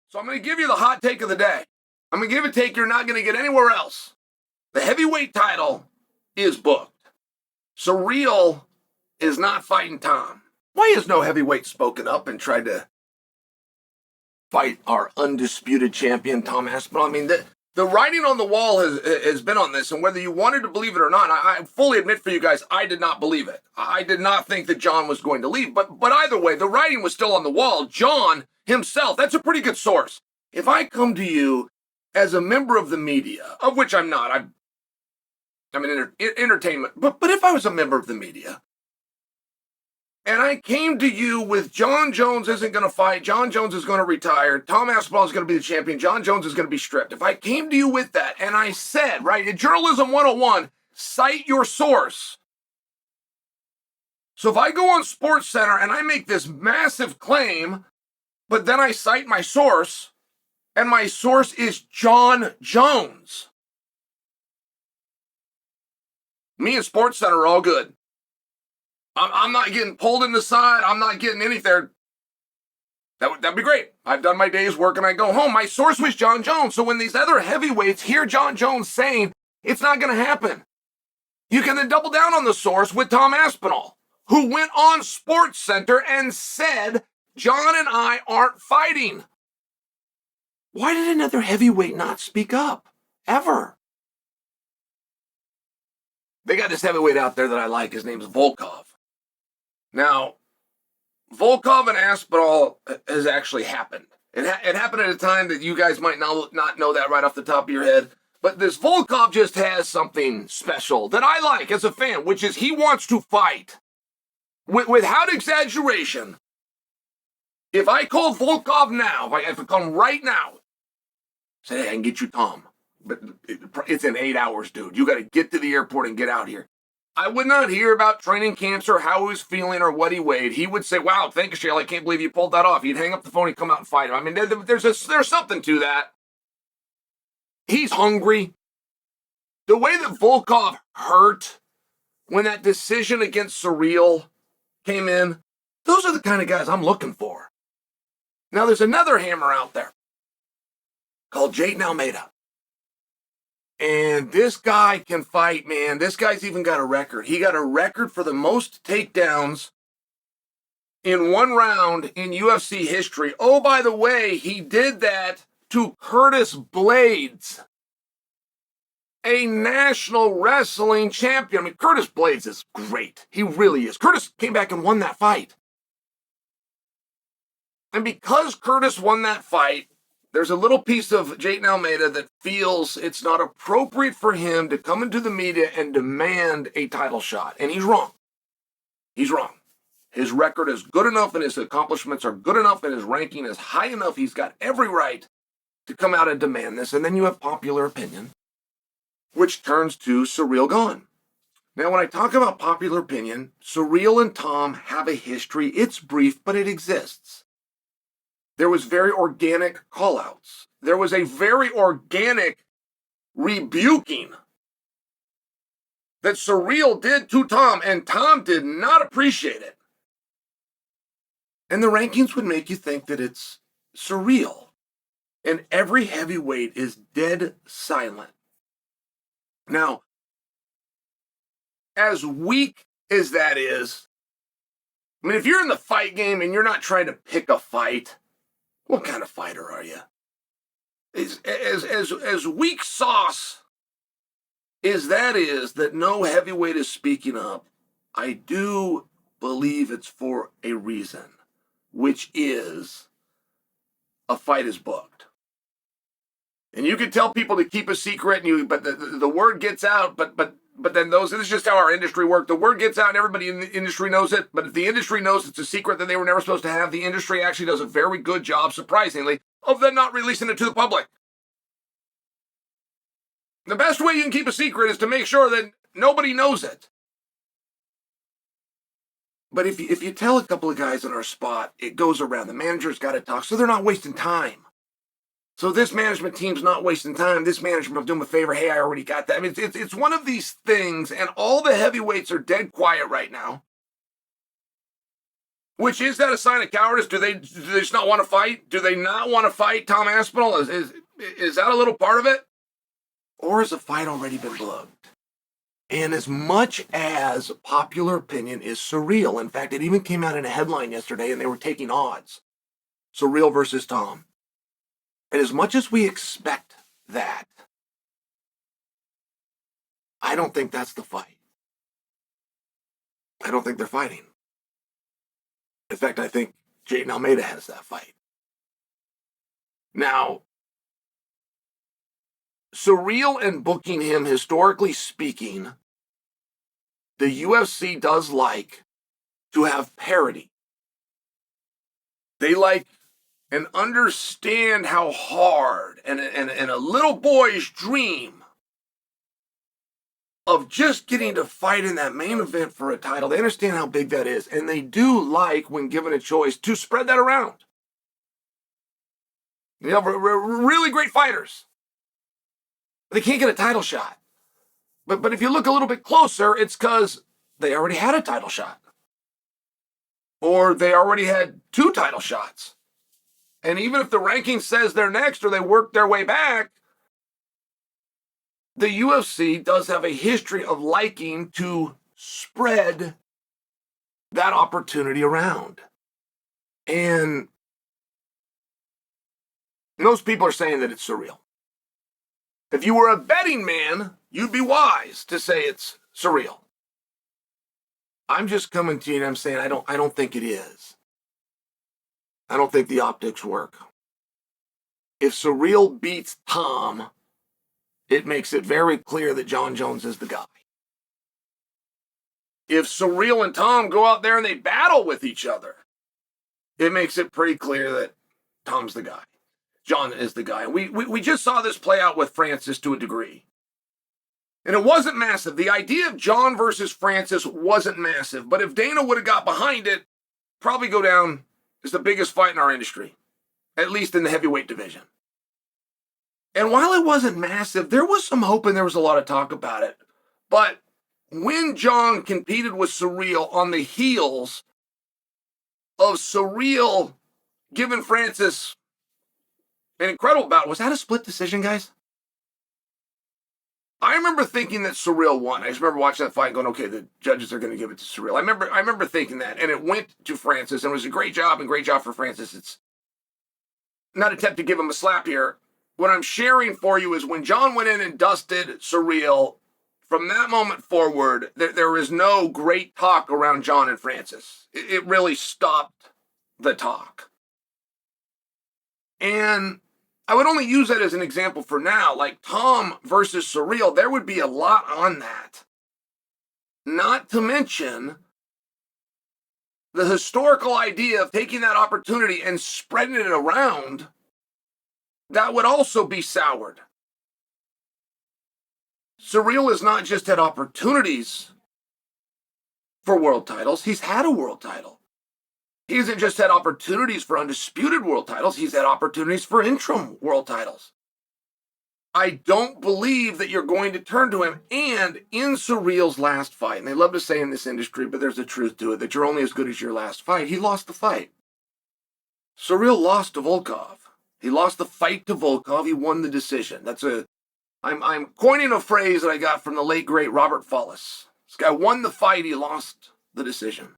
So I'm going to give you the hot take of the day. I'm going to give a take you're not going to get anywhere else. The heavyweight title is booked. Ciryl is not fighting Tom. Why has no heavyweight spoken up and tried to fight our undisputed champion, Tom Aspinall? I mean, the writing on the wall has been on this, and whether you wanted to believe it or not, I fully admit for you guys, I did not believe it. I did not think that Jon was going to leave, but either way, the writing was still on the wall. Jon himself, that's a pretty good source. If I come to you as a member of the media, of which I'm not, I'm in entertainment, but if I was a member of the media, and I came to you with Jon Jones isn't going to fight, Jon Jones is going to retire, Tom Aspinall is going to be the champion, Jon Jones is going to be stripped. If I came to you with that and I said, right, in Journalism 101, cite your source. So if I go on SportsCenter and I make this massive claim, but then I cite my source, and my source is Jon Jones, me and SportsCenter are all good. I'm not getting pulled in the side. I'm not getting anything. That'd be great. I've done my day's work and I go home. My source was Jon Jones. So when these other heavyweights hear Jon Jones saying it's not going to happen, you can then double down on the source with Tom Aspinall, who went on SportsCenter and said, Jon and I aren't fighting. Why did another heavyweight not speak up? Ever? They got this heavyweight out there that I like. His name's Volkov. Now, Volkov and Aspinall has actually happened. It happened at a time that you guys might not know that right off the top of your head. But this Volkov just has something special that I like as a fan, which is he wants to fight. Without exaggeration, if I call Volkov now, if I call him right now, say, hey, I can get you Tom. But it's in 8 hours, dude. You got to get to the airport and get out here. I would not hear about training camps or how he was feeling or what he weighed. He would say, wow, thank you, Chael. I can't believe you pulled that off. He'd hang up the phone, he'd come out and fight him. I mean, there's something to that. He's hungry. The way that Volkov hurt when that decision against Ciryl came in, those are the kind of guys I'm looking for. Now, there's another hammer out there called Jailton Almeida. And this guy can fight, man. This guy's even got a record. He got a record for the most takedowns in one round in UFC history. Oh, by the way, he did that to Curtis Blaydes, a national wrestling champion. I mean, Curtis Blaydes is great. He really is. Curtis came back and won that fight. And because Curtis won that fight, there's a little piece of Jailton Almeida that feels it's not appropriate for him to come into the media and demand a title shot. And he's wrong. He's wrong. His record is good enough and his accomplishments are good enough and his ranking is high enough. He's got every right to come out and demand this. And then you have popular opinion, which turns to Ciryl Gane. Now, when I talk about popular opinion, Ciryl and Tom have a history. It's brief, but it exists. There was very organic call-outs. There was a very organic rebuking that Ciryl did to Tom, and Tom did not appreciate it. And the rankings would make you think that it's Ciryl. And every heavyweight is dead silent. Now, as weak as that is, I mean, if you're in the fight game and you're not trying to pick a fight, what kind of fighter are you? As weak sauce as that is, that no heavyweight is speaking up, I do believe it's for a reason, which is a fight is booked. And you can tell people to keep a secret, but the word gets out, but then this is just how our industry works. The word gets out and everybody in the industry knows it. But if the industry knows it's a secret that they were never supposed to have, the industry actually does a very good job, surprisingly, of them not releasing it to the public. The best way you can keep a secret is to make sure that nobody knows it. But if you tell a couple of guys in our spot, it goes around. The manager's got to talk, so they're not wasting time. So this management team's not wasting time. This management will do them a favor. Hey, I already got that. I mean, it's one of these things, and all the heavyweights are dead quiet right now. Which, is that a sign of cowardice? Do they just not want to fight? Do they not want to fight Tom Aspinall? Is that a little part of it? Or has the fight already been booked? And as much as popular opinion is Ciryl, in fact, it even came out in a headline yesterday and they were taking odds. Ciryl versus Tom. And as much as we expect that, I don't think that's the fight. I don't think they're fighting. In fact, I think Jailton Almeida has that fight. Now, Ciryl and booking him, historically speaking, the UFC does like to have parity. They like and understand how hard and a little boy's dream of just getting to fight in that main event for a title. They understand how big that is, and they do like, when given a choice, to spread that around. You know, really great fighters. They can't get a title shot. But if you look a little bit closer, it's because they already had a title shot. Or they already had 2 title shots. And even if the ranking says they're next or they work their way back, the UFC does have a history of liking to spread that opportunity around. And most people are saying that it's Ciryl. If you were a betting man, you'd be wise to say it's Ciryl. I'm just coming to you and I'm saying I don't think it is. I don't think the optics work. If Ciryl beats Tom, it makes it very clear that Jon Jones is the guy. If Ciryl and Tom go out there and they battle with each other, it makes it pretty clear that Tom's the guy. Jon is the guy. We just saw this play out with Francis to a degree. And it wasn't massive. The idea of Jon versus Francis wasn't massive. But if Dana would have got behind it, probably go down as the biggest fight in our industry, at least in the heavyweight division. And while it wasn't massive, there was some hope and there was a lot of talk about it. But when Jon competed with Ciryl on the heels of Ciryl giving Francis an incredible bout, was that a split decision, guys? I remember thinking that Ciryl won. I just remember watching that fight and going, okay, the judges are going to give it to Ciryl. I remember thinking that, and it went to Francis, and it was a great job for Francis. It's not an attempt to give him a slap here. What I'm sharing for you is when Jon went in and dusted Ciryl, from that moment forward, there is no great talk around Jon and Francis. It really stopped the talk. And I would only use that as an example for now. Like Tom versus Ciryl, there would be a lot on that. Not to mention the historical idea of taking that opportunity and spreading it around, that would also be soured. Ciryl has not just had opportunities for world titles, he's had a world title. He hasn't just had opportunities for undisputed world titles, he's had opportunities for interim world titles. I don't believe that you're going to turn to him. And in Ciryl's last fight, and they love to say in this industry, but there's a truth to it, that you're only as good as your last fight, he lost the fight. Ciryl lost to Volkov. He lost the fight to Volkov, he won the decision. I'm coining a phrase that I got from the late, great Robert Follis. This guy won the fight, he lost the decision.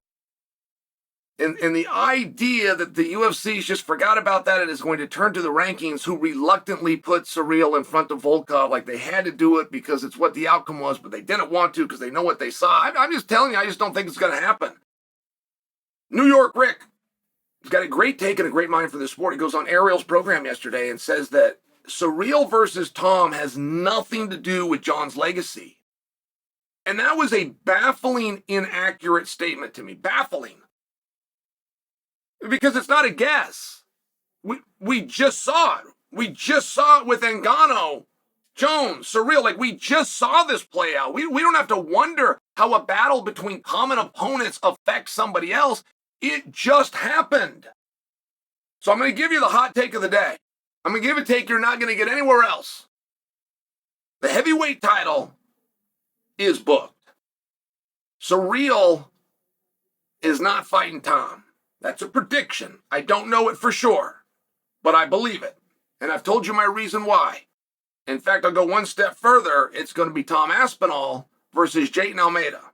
And the idea that the UFC just forgot about that and is going to turn to the rankings, who reluctantly put Ciryl in front of Volkov like they had to do it because it's what the outcome was, but they didn't want to because they know what they saw. I'm just telling you, I just don't think it's going to happen. New York Rick, he's got a great take and a great mind for this sport. He goes on Ariel's program yesterday and says that Ciryl versus Tom has nothing to do with Jon's legacy. And that was a baffling, inaccurate statement to me. Baffling. Because it's not a guess. We just saw it. We just saw it with Ngannou, Jones, Ciryl. Like, we just saw this play out. We don't have to wonder how a battle between common opponents affects somebody else. It just happened. So I'm going to give you the hot take of the day. I'm going to give a take you're not going to get anywhere else. The heavyweight title is booked. Ciryl is not fighting Tom. That's a prediction. I don't know it for sure, but I believe it. And I've told you my reason why. In fact, I'll go one step further. It's going to be Tom Aspinall versus Jailton Almeida.